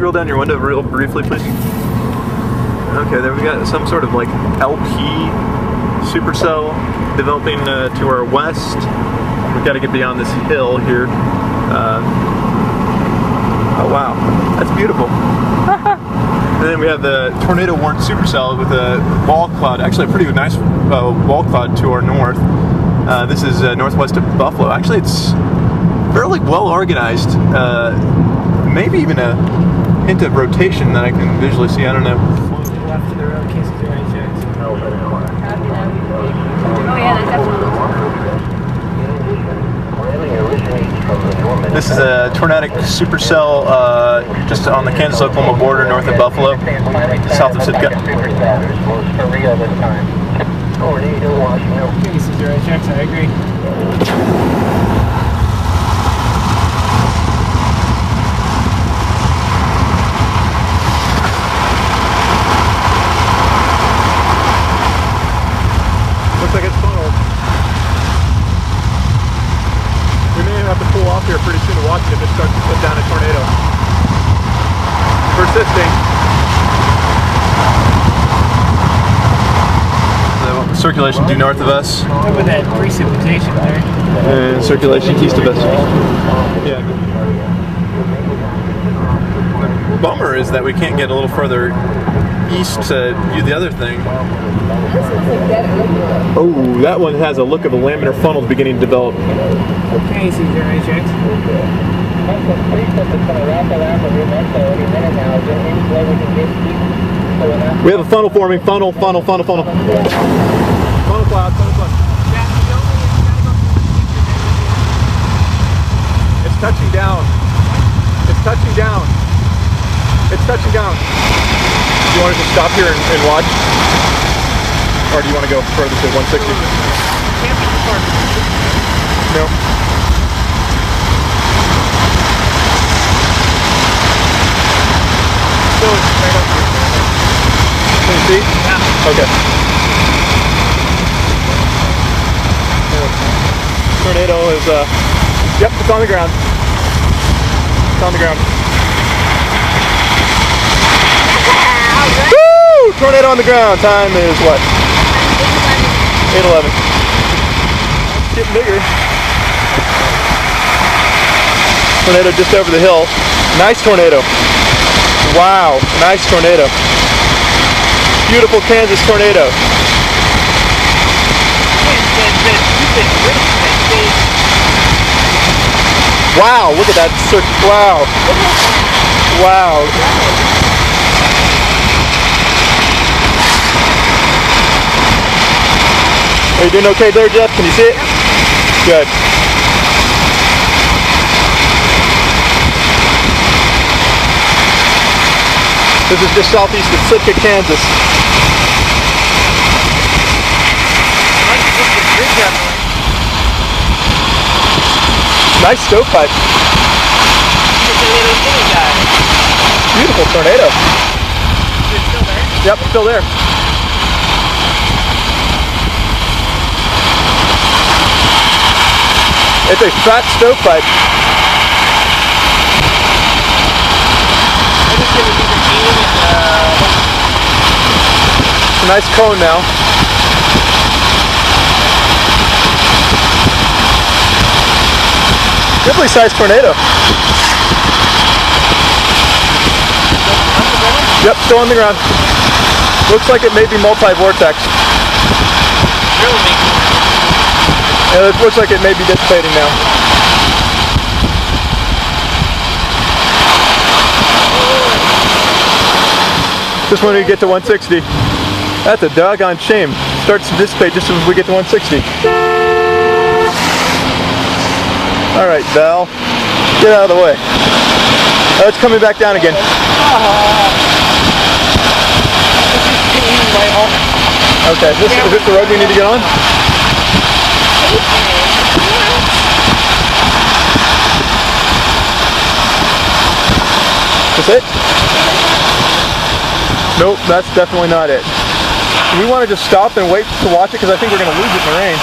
roll down your window real briefly, please? Okay, there we got some sort of like LP supercell developing to our west. We've got to get beyond this hill here. Oh wow, that's beautiful. And then we have the tornado warned supercell with a wall cloud, actually a pretty nice wall cloud to our north. This is northwest of Buffalo. Actually, it's fairly well organized. Maybe even a hint of rotation that I can visually see. I don't know. Left to the road, cases are right there. Oh yeah, that's definitely. This is a tornadic supercell just on the Kansas-Oklahoma border, north of Buffalo, south of Sitka. Cases are right there, I agree. Looks like it's funneled. We may have to pull off here pretty soon to watch it if it starts to put down a tornado. Persisting. The circulation due north of us. Look at that precipitation there. And circulation east of us. Yeah. The bummer is that we can't get a little further east to view the other thing. Oh, that one has a look of a laminar funnel beginning to develop. Cases are right there. We have a funnel forming. Funnel. Funnel cloud, funnel cloud. It's touching down. It's touching down. It's touching down. Do you want to just stop here and watch? Or do you want to go further to 160? Can't be too far. No. So it's right up here. Can you see? Yeah. Okay. Tornado is, yep, it's on the ground. It's on the ground. Woo! Tornado on the ground. Time is what? 8:11. It's getting bigger. Tornado just over the hill. Nice tornado. Wow, nice tornado. Beautiful Kansas tornado. Wow, look at that circuit. Wow. Wow. Are you doing okay there, Jeff? Can you see it? Good. This is just southeast of Sitka, Kansas. Nice stovepipe. Beautiful tornado. Is it still there? Yep, it's still there. It's a fat stovepipe. I just did a different meeting It's a nice cone now. Goodly sized tornado. Yep, still on the ground. Looks like it may be multi-vortex. Yeah, it looks like it may be dissipating now. Just when we get to 160. That's a doggone shame. Starts to dissipate just as we get to 160. Alright, Val. Get out of the way. Oh, it's coming back down again. Okay, is this the road we need to get on? That's it? Nope, that's definitely not it. We want to just stop and wait to watch it because I think we're going to lose it in the rain.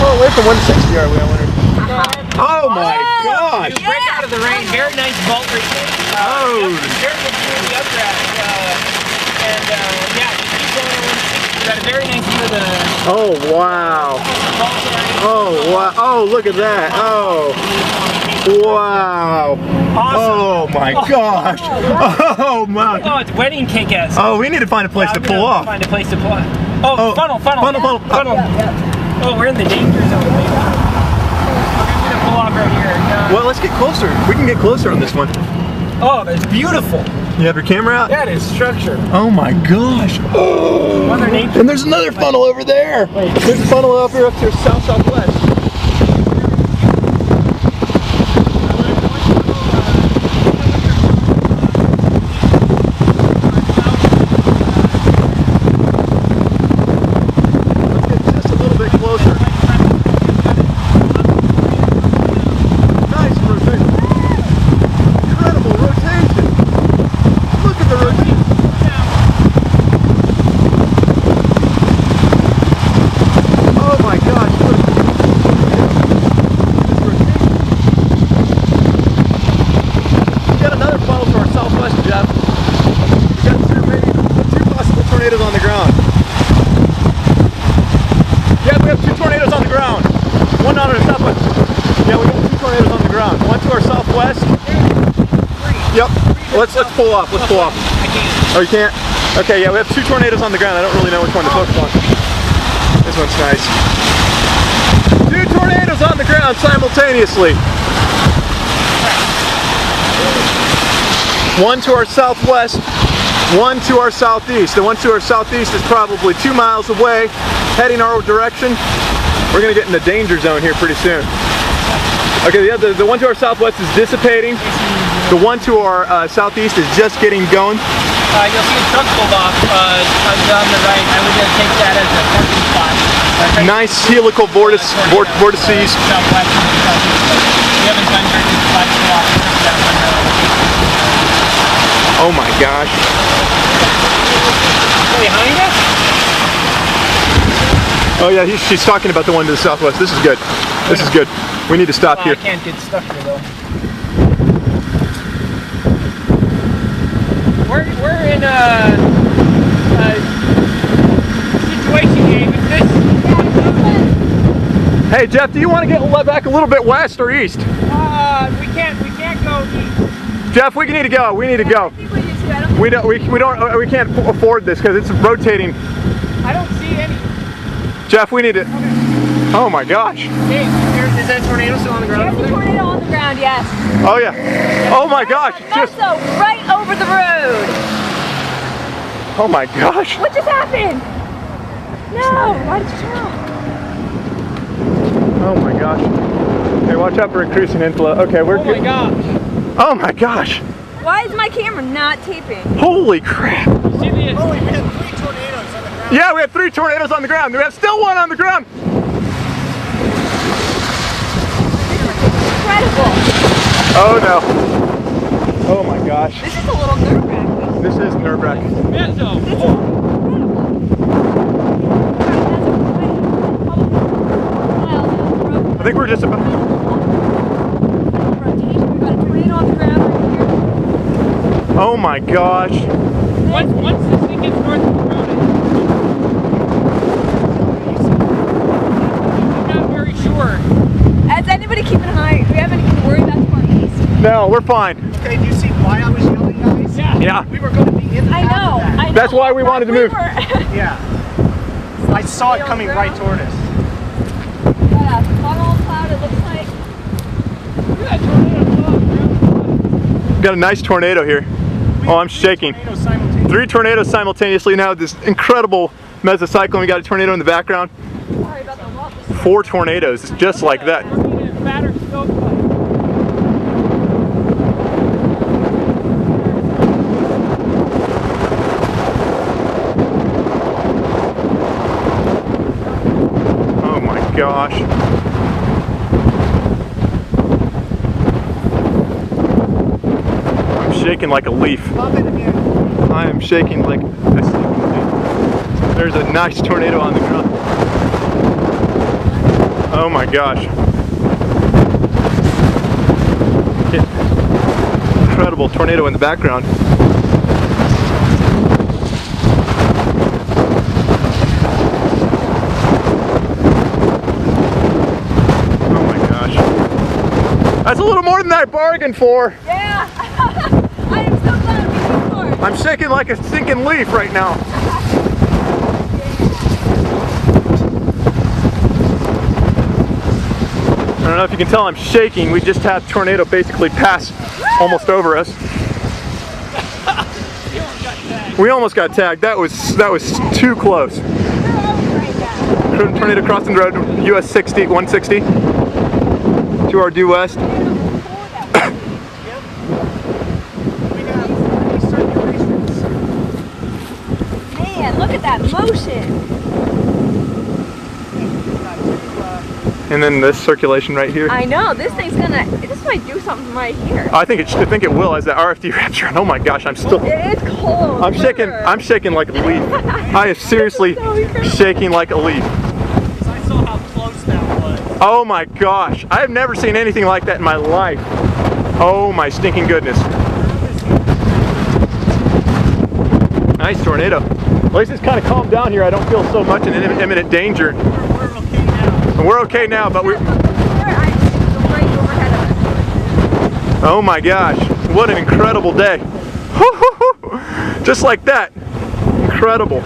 far away from 160 are we, I wonder? Oh my gosh! You break out of the rain. Very nice vault right there. Oh. There's the view of the updraft. Yeah, you keep going at 160. You got a very nice view of the Oh wow! vault area. Oh wow! Oh look at that! Oh wow! Oh my gosh! Oh my! Oh, it's wedding cake-ass. Oh, we need to find a place to pull off. Find a place to pull off. Oh, funnel. Funnel. Oh, we're in the danger zone. I'm gonna pull off right here. Well, let's get closer. We can get closer on this one. Oh, that's beautiful. You have your camera out? That is structure. Oh my gosh! Mother Nature. And there's another funnel over there. There's a funnel up here up to southwest. On the ground. Yeah, we have 2 tornadoes on the ground. One on our southwest. Yeah, we got 2 tornadoes on the ground. One to our southwest. Yep. Let's pull off. Let's pull off. I can't. Oh, you can't? Okay, yeah, we have 2 tornadoes on the ground. I don't really know which one to focus on. This one's nice. 2 tornadoes on the ground simultaneously. One to our southwest. One to our southeast. The one to our southeast is probably 2 miles away, heading our direction. We're gonna get in the danger zone here pretty soon. Okay, the one to our southwest is dissipating. The one to our southeast is just getting going. You'll see a truck pulled off on the right. I would take that as a parking spot. Nice helical vortices. Southwest and southeast. We haven't done very good spots to walk down the road. Oh my gosh. Behind us? Oh yeah, she's talking about the one to the southwest. This is good. This is good. We need to stop here. I can't get stuck here though. We're in a situation here. Hey Jeff, do you want to get back a little bit west or east? We can't go east. Jeff, we need to go. We need to go. We can't afford this because it's rotating. I don't see any. Jeff, we need to. Oh my gosh. Hey, is that tornado still on the ground? There's a tornado on the ground, yes. Oh yeah. Oh my gosh. Just right over the road. Oh my gosh. What just happened? No, why did you turn? Oh my gosh. Hey, watch out for increasing inflow. Okay, we're good. Oh my gosh. Oh my gosh. Why is my camera not taping? Holy crap. See the Holy, we had 3 tornadoes on the ground. Yeah, we have 3 tornadoes on the ground. We have still one on the ground. Incredible. Oh no. Oh my gosh. This is a little nerve-wracking. This is nerve-wracking. Mezzo. This is incredible. I think we're just about. Rotation. We've got a tornado on the ground right here. Oh my gosh. Once this thing gets north of the road, I'm not very sure. Is anybody keeping an eye? Do we have anything to worry about to our east? No, we're fine. Okay, do you see why I was yelling, guys? Yeah. Yeah. We were going to be in the I path know. of that. I know. That's why we wanted to move. Yeah. I saw it coming right toward us. Yeah, funnel cloud, it looks like. Look at that tornado. Got a nice tornado here. Oh, I'm shaking. 3 tornadoes simultaneously now. This incredible mesocyclone. We got a tornado in the background. Sorry about the wall. 4 tornadoes, just like that. Batter stovepipe. Oh my gosh. I'm shaking like a leaf. I am shaking like this. There's a nice tornado on the ground. Oh my gosh. Incredible tornado in the background. Oh my gosh. That's a little more than I bargained for. Yeah. I am so glad we came for it. I'm shaking like a stinking leaf right now. I don't know if you can tell I'm shaking. We just had a tornado basically pass almost over us. We almost got tagged. That was too close. Tornado crossing the road, US 160 to our due west. Man, look at that motion. And then this circulation right here. I know, this might do something right here. I think it will as that RFD wraps around. Oh my gosh, I'm still. It's cold. I'm shaking like a leaf. I am seriously shaking like a leaf. I saw how close that was. Oh my gosh, I have never seen anything like that in my life. Oh my stinking goodness. Nice tornado. At least it's kind of calmed down here. I don't feel so much in imminent danger. We're okay now, but we're. Oh my gosh, what an incredible day. Just like that. Incredible.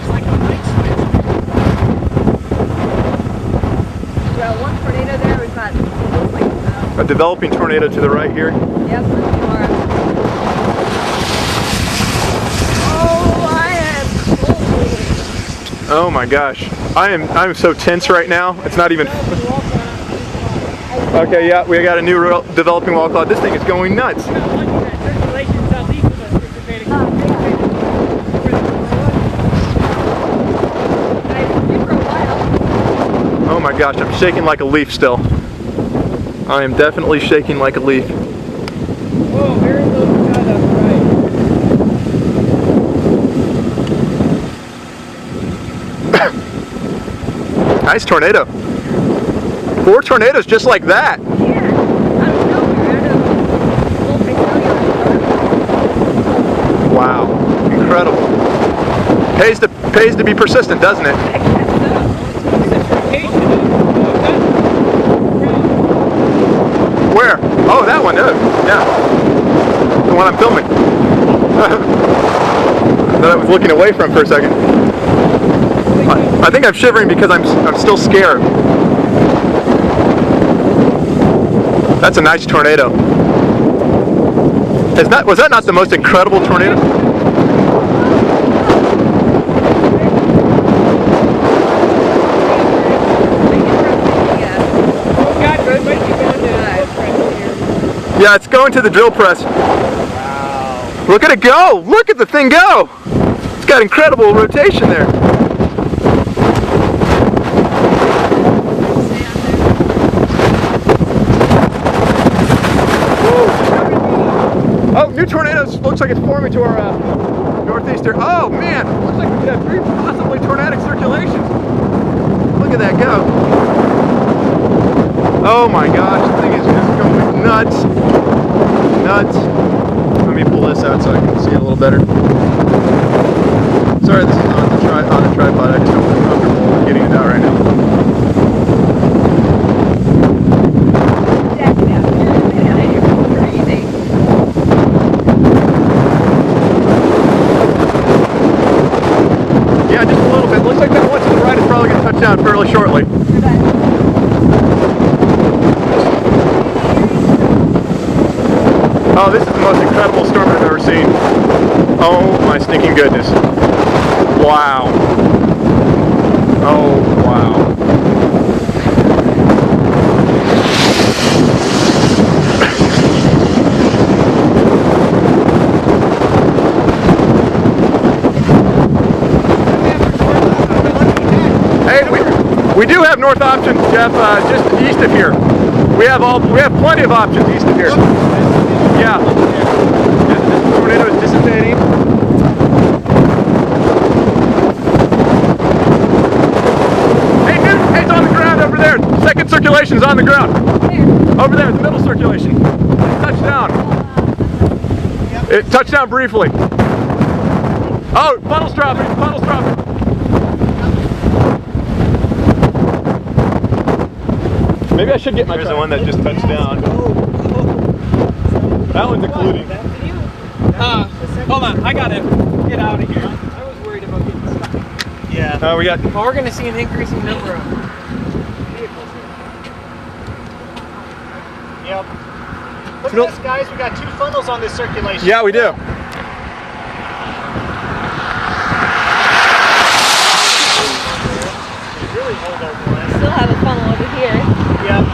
Well, one tornado there, we've got A developing tornado to the right here. Yep, oh, I am cold. Oh my gosh. I'm so tense right now. It's not even. Okay, yeah, we got a new developing wall cloud. This thing is going nuts. Oh my gosh, I'm shaking like a leaf still. I am definitely shaking like a leaf. Whoa, very low cut up right. Nice tornado. 4 tornadoes just like that. Wow, incredible. Pays to be persistent, doesn't it? Where? Oh, that one. Yeah, the one I'm filming. That I was looking away from for a second. I think I'm shivering because I'm still scared. That's a nice tornado. Was that not the most incredible tornado? Yeah, it's going to the drill press. Wow. Look at it go! Look at the thing go! It's got incredible rotation there. Oh, new tornadoes. Looks like it's forming to our northeastern. Oh man, looks like we could have 3 possibly tornadic circulations. Look at that go. Oh my gosh, the thing is just going nuts. Nuts. Let me pull this out so I can see it a little better. Sorry, this is on a tripod. I just don't feel comfortable getting it out right now. Yeah, just a little bit. Looks like that one to the right is probably going to touch down fairly shortly. Oh, this is the most incredible storm I've ever seen. Oh my stinking goodness. Wow. Oh, wow. Hey, we do have north options, Jeff, just east of here. We have plenty of options east of here. Yeah. This tornado is dissipating. Hey, it's on the ground over there. Second circulation's on the ground. Where? Over there, the middle circulation. Touchdown. It touched down briefly. Oh, funnel's dropping. Funnel's dropping. Maybe I should get my. Here's the one that just touched down. That one's occluding. Hold on, I gotta get out of here. I was worried about getting stuck. Yeah. We got. Well, we're gonna see an increasing number of vehicles here. Yep. Look at this, guys. We got 2 funnels on this circulation. Yeah, we do. Really hold over one. Still have a funnel over here. Yep.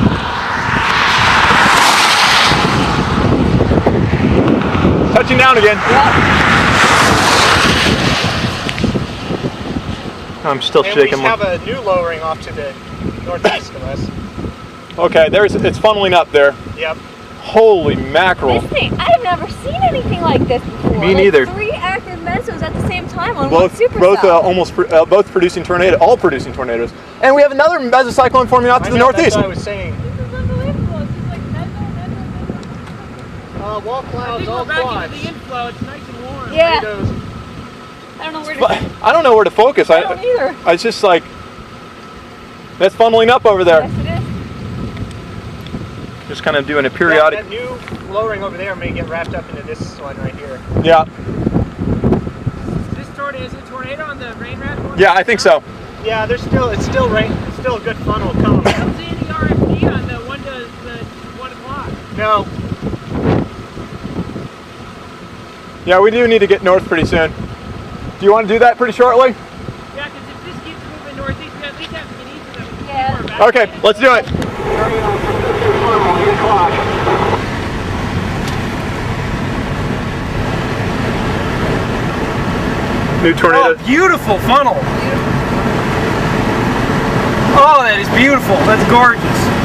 Touching down again. I'm still And shaking. we have a new lowering off to the northeast of us. Okay, it's funneling up there. Yep. Holy mackerel. This thing, I've never seen anything like this before. Me neither. 3 active mesos at the same time on one Both supercell. both producing all producing tornadoes. And we have another mesocyclone forming out to the northeast. That's what I was saying. This is unbelievable. It's just like meso. Wall clouds, all We're back quads. into the inflow. It's nice and warm. Yeah. Tornadoes. I don't know where to But I don't know where to focus. I don't either. It's just like that's funneling up over there. Yes, it is. Just kind of doing a Yeah, periodic. that new lowering over there may get wrapped up into this one right here. Yeah. This tornado is a tornado on the rain rat one? Yeah, I think so. Yeah, it's still rain. It's still a good funnel coming. I don't see any RFD on the 1 o'clock. No. Yeah, we do need to get north pretty soon. Do you want to do that pretty shortly? Yeah, because if this keeps moving northeast, we at least have to get east of them. Yeah. Okay, let's do it. New tornado. Oh, beautiful funnel. Oh, that is beautiful. That's gorgeous.